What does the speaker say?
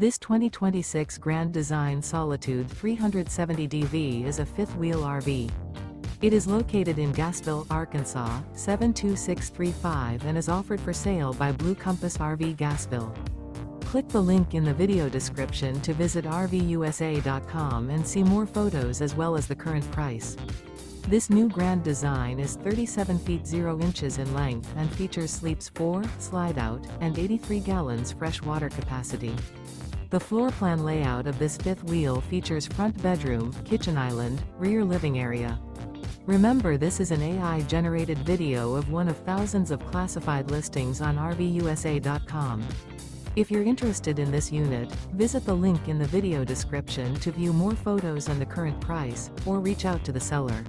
This 2026 Grand Design Solitude 370DV is a fifth-wheel RV. It is located in Gassville, Arkansas, 72635 and is offered for sale by Blue Compass RV Gassville. Click the link in the video description to visit RVUSA.com and see more photos as well as the current price. This new Grand Design is 37 feet 0 inches in length and features sleeps 4, Slideout, and 83 gallons fresh water capacity. The floor plan layout of this fifth wheel features front bedroom, kitchen island, rear living area. Remember, this is an AI-generated video of one of thousands of classified listings on RVUSA.com. If you're interested in this unit, visit the link in the video description to view more photos and the current price, or reach out to the seller.